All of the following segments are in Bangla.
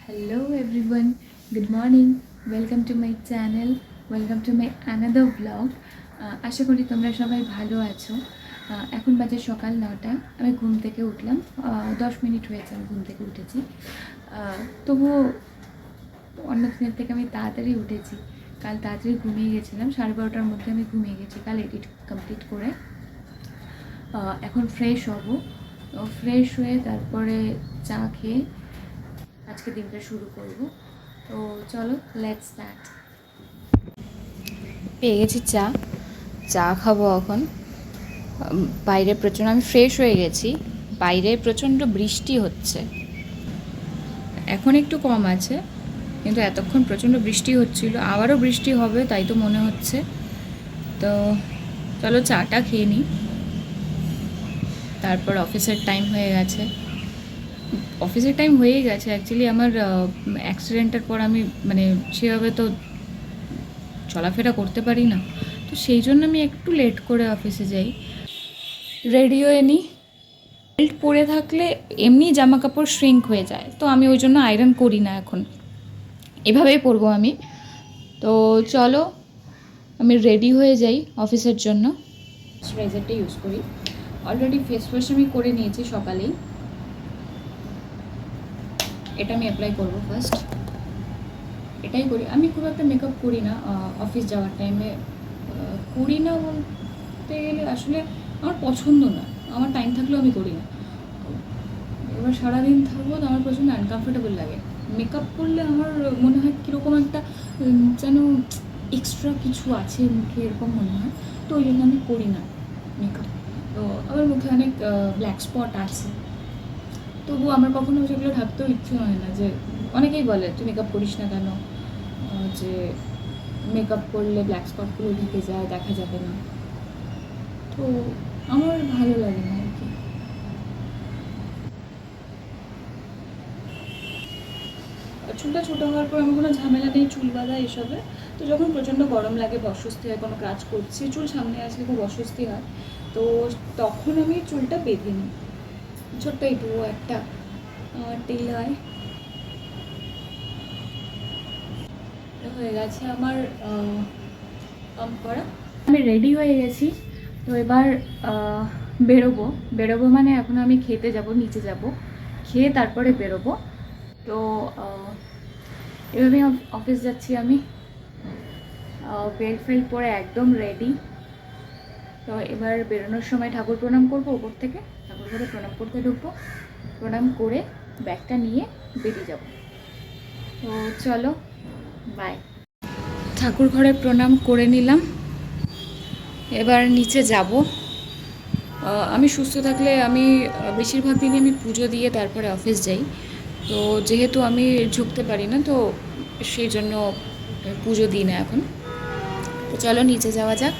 Hello everyone, good morning. Welcome to my channel. Welcome to my another vlog. আশা করি তোমরা সবাই ভালো আছো। এখন বাজে সকাল 9টা। আমি ঘুম থেকে উঠলাম, 10 মিনিট হয়েছে আমি ঘুম থেকে উঠেছি। তবুও অন্য দিনের থেকে আমি তাড়াতাড়ি উঠেছি। কাল তাড়াতাড়ি ঘুমিয়ে গেছিলাম, 12:30টার মধ্যে আমি ঘুমিয়ে গেছি কাল এডিট কমপ্লিট করে। এখন ফ্রেশ হব, ফ্রেশ হয়ে তারপরে চা খেয়ে আজকে দিনটা শুরু করব। তো চলো লেটস স্টার্ট। পেয়ে গেছি চা, চা খাবো এখন। বাইরে প্রচণ্ড, আমি ফ্রেশ হয়ে গেছি, বাইরে প্রচণ্ড বৃষ্টি হচ্ছে। এখন একটু কম আছে, কিন্তু এতক্ষণ প্রচণ্ড বৃষ্টি হচ্ছিল, আবারও বৃষ্টি হবে তাই তো মনে হচ্ছে। তো চলো চাটা খেয়ে নিই, তারপর অফিসের টাইম হয়ে গেছে। অফিসের টাইম হয়েই গেছে অ্যাকচুয়ালি। আমার অ্যাক্সিডেন্টের পর আমি সেভাবে তো চলাফেরা করতে পারি না, তো সেই জন্য আমি একটু লেট করে অফিসে যাই। রেডি হয়ে নিই। বেল্ট পরে থাকলে এমনি জামা কাপড় শ্রিঙ্ক হয়ে যায়, তো আমি ওই জন্য আয়রন করি না এখন, এভাবেই পরবো আমি। তো চলো আমি রেডি হয়ে যাই অফিসের জন্য। ময়েশ্চারাইজারটা ইউজ করি, অলরেডি ফেস ওয়াশ আমি করে নিয়েছি সকালেই। এটা আমি অ্যাপ্লাই করবো ফার্স্ট, এটাই করি। আমি খুব একটা মেকআপ করি না অফিস যাওয়ার টাইমে, করি না বলতে গেলে আসলে আমার পছন্দ না, আমার টাইম থাকলেও আমি করি না। এবার সারাদিন থাকবো তো আমার প্রচণ্ড আনকমফোর্টেবল লাগে। মেকআপ করলে আমার মনে হয় কীরকম একটা যেন এক্সট্রা কিছু আছে মুখে, এরকম মনে হয়, তো ওই জন্য আমি করি না মেকআপ। তো আমার মুখে অনেক ব্ল্যাক স্পট আছে, তবু আমার কখনো সেগুলো ঢাকতেও ইচ্ছে হয় না। যে অনেকেই বলে তুই মেকআপ করিস না কেন, যে মেকআপ করলে ব্ল্যাক স্পটগুলো ঢেকে যায়, দেখা যাবে না। তো আমার ভালো লাগে না আর কি। চুলটা ছোটো হওয়ার পর আমার কোনো ঝামেলা নেই চুল বাঁধা এসবে। তো যখন প্রচণ্ড গরম লাগে, অস্বস্তি হয়, কোনো কাজ করছি, চুল সামনে আসলে খুব অস্বস্তি হয়, তো তখন আমি চুলটা বেঁধে নিই। ছোট্ট একটু একটা তেল হয়। হয়ে গেছে আমার পাম্প করা, আমি রেডি হয়ে গেছি। তো এবার বেরোবো মানে এখন আমি খেতে যাব, নিচে যাব, খেয়ে তারপরে বেরোবো। তো এভাবে অফিস যাচ্ছি আমি, বেল্ট ফেল্ট পরে একদম রেডি। তো এবার বেরোনোর সময় ঠাকুর প্রণাম করবো, ওপর থেকে ঠাকুর ঘরে প্রণাম করতে ঢুকবো, প্রণাম করে ব্যাগটা নিয়ে বেরিয়ে যাব। তো চলো বাই। ঠাকুর ঘরে প্রণাম করে নিলাম, এবার নিচে যাব। আমি সুস্থ থাকলে আমি বেশিরভাগ দিনই আমি পুজো দিয়ে তারপরে অফিস যাই, তো যেহেতু আমি ঝুঁকতে পারি না, তো সেই জন্য পুজো দিই না এখন। তো চলো নিচে যাওয়া যাক।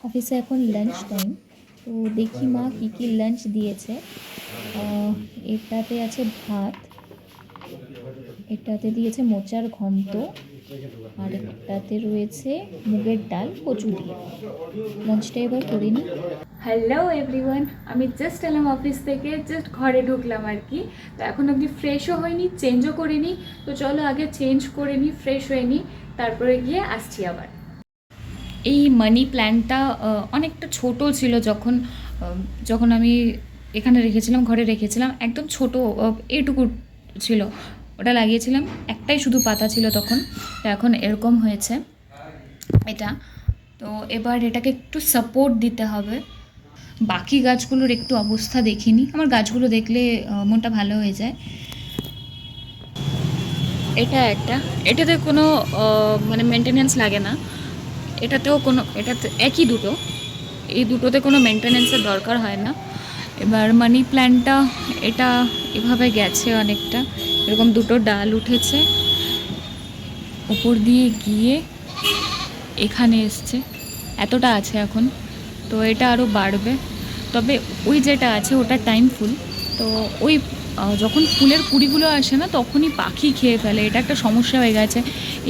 অফিসে এখন লাঞ্চ টাইম, তো দেখি মা কী কী লাঞ্চ দিয়েছে। এটাতে আছে ভাত, এটাতে দিয়েছে মোচার ঘন্ট, আর এটাতে রয়েছে মুগের ডাল কচু দিয়ে। লাঞ্চটা এবার করে নিই। হ্যালো এভরিওয়ান, আমি জাস্ট এলাম অফিস থেকে, জাস্ট ঘরে ঢুকলাম আর কি। তো এখন অবধি ফ্রেশও হয়নি, চেঞ্জও করিনি। তো চলো আগে চেঞ্জ করে নিই, ফ্রেশ হয়ে নিই, তারপরে গিয়ে আসছি আবার। এই মানি প্ল্যান্টটা অনেকটা ছোট ছিল যখন আমি এখানে রেখেছিলাম, ঘরে রেখেছিলাম, একদম ছোট, এইটুকু ছিল। ওটা লাগিয়েছিলাম, একটাই শুধু পাতা ছিল তখন, তো এখন এরকম হয়েছে এটা। তো এবার এটাকে একটু সাপোর্ট দিতে হবে। বাকি গাছগুলোর একটু অবস্থা দেখিনি, আমার গাছগুলো দেখলে মনটা ভালো হয়ে যায়। এটাতে কোনো মেনটেনেন্স লাগে না, এটাতে একই দুটো, এই দুটোতে কোনো মেনটেনেন্সের দরকার হয় না। এবার মানি প্ল্যান্টটা এটা এভাবে গেছে অনেকটা, এরকম দুটো ডাল উঠেছে, ওপর দিয়ে গিয়ে এখানে এসছে, এতটা আছে এখন। তো এটা আরও বাড়বে, তবে ওই যেটা আছে ওটা টাইম ফুল, তো ওই যখন ফুলের কুড়িগুলো আসে না তখনই পাখি খেয়ে ফেলে, এটা একটা সমস্যা হয়ে গেছে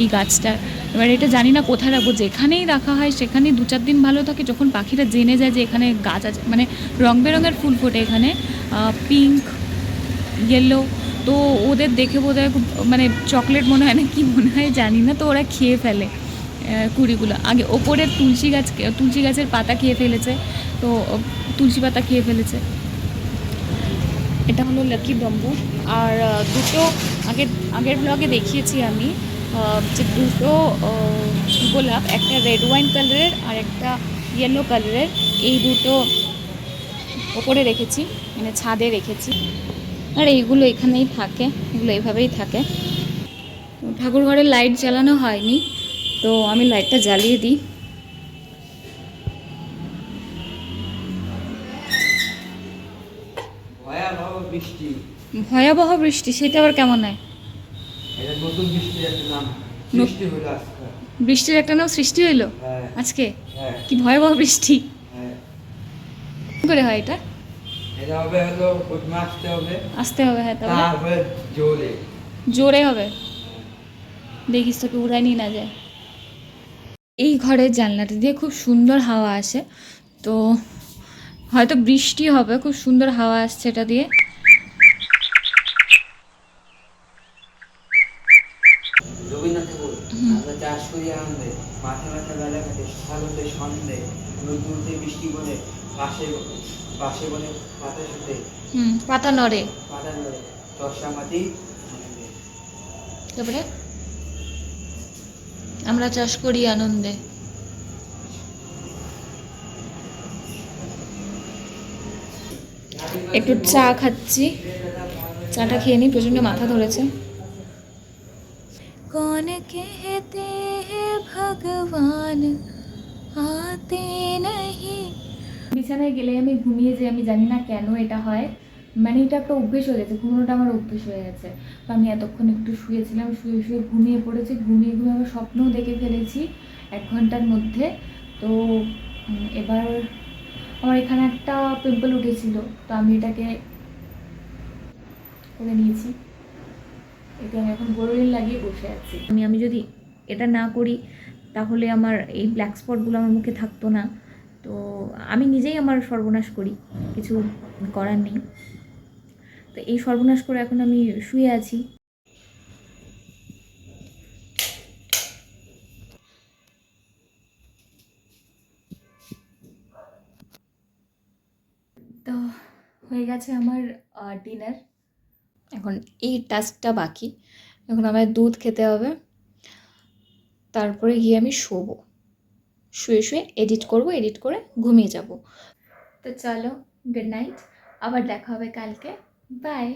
এই গাছটার। এবার এটা জানি না কোথায় রাখবো, যেখানেই রাখা হয় সেখানেই 2-4 দিন ভালো থাকে, যখন পাখিরা জেনে যায় যে এখানে গাছ আছে, মানে রং বেরঙের ফুল ফোটে এখানে, পিঙ্ক, ইয়েলো, তো ওদের দেখে বোধহয় খুব মানে চকলেট মনে হয় না কি মনে হয় জানি না, তো ওরা খেয়ে ফেলে কুড়িগুলো। আগে ওপরের তুলসী গাছের পাতা খেয়ে ফেলেছে, তো তুলসী পাতা খেয়ে ফেলেছে। এটা হলো লাকি বাম্বু। আর দুটো আগের ব্লগে দেখিয়েছি আমি যে দুটো গোলাপ, একটা রেড ওয়াইন কালারের আর একটা ইয়েলো কালারের, এই দুটো ওপরে রেখেছি, মানে ছাদে রেখেছি। আর এইগুলো এখানেই থাকে, এগুলো এইভাবেই থাকে। ঠাকুর ঘরের লাইট জ্বালানো হয়নি, তো আমি লাইটটা জ্বালিয়ে দিই। ভয়াবহ বৃষ্টি, সেটা আবার কেমন হয়? বৃষ্টির একটা নাম সৃষ্টি হইলো আজকে? কি ভয়াবহ বৃষ্টি! কি করে হয় এটা? আসতে হবে, হ্যাঁ, তারপরে জোরে হবে। দেখিস তোকে উড়াই নিয়ে না যায়। এই ঘরের জানলাটা দিয়ে খুব সুন্দর হাওয়া আসে, তো হয়তো বৃষ্টি হবে, খুব সুন্দর হাওয়া আসছে এটা দিয়ে। রবীন্দ্রনাথ ঠাকুর আমরা চাষ করি আনন্দে, মাথা ব্যথা বেলা কাটে সকালতে সন্ধে, নদীতে বৃষ্টি বলে পাশে পাশে বলে পাতা শুতে, পাতা নড়ে, পাতা নড়ে চর্ষা মাটি। তারপরে আমরা চাষ করি আনন্দে। একটু চা খাচ্ছি, চাটা খেয়ে নিই, প্রচণ্ড মাথা ধরেছে। कौन कहते हैं भगवान आते नहीं। বিছানায় গেলে আমি ঘুমিয়ে যাই, আমি জানি না কেন এটা হয়, মানে এটা একটা অভ্যেস হয়ে গেছে, ঘুমোনোটা আমার অভ্যেস হয়ে গেছে। তো আমি এতক্ষণ একটু শুয়েছিলাম, শুয়ে শুয়ে ঘুমিয়ে পড়েছি, ঘুমিয়ে ঘুমিয়ে আমার স্বপ্নও দেখে ফেলেছি 1 ঘন্টার মধ্যে। তো এবার আমার এখানে একটা পিম্পল উঠেছিল, তো আমি এটাকে করে নিয়েছি। এটা আমি এখন গোড়োলিন লাগিয়ে বসে আছি। আমি যদি এটা না করি তাহলে আমার এই ব্ল্যাক স্পটগুলো আমার মুখে থাকতো না, তো আমি নিজেই আমার সর্বনাশ করি, কিছু করার নেই। তো এই সর্বনাশ করে এখন আমি শুয়ে আছি। তো হয়ে গেছে আমার ডিনার, এখন এই টাস্কটা বাকি। এখন আমায় দুধ খেতে হবে, তারপরে গিয়ে আমি শোবো, শুয়ে শুয়ে এডিট করব, এডিট করে ঘুমিয়ে যাব। তো চলো, গুড নাইট, আবার দেখা হবে কালকে, বাই।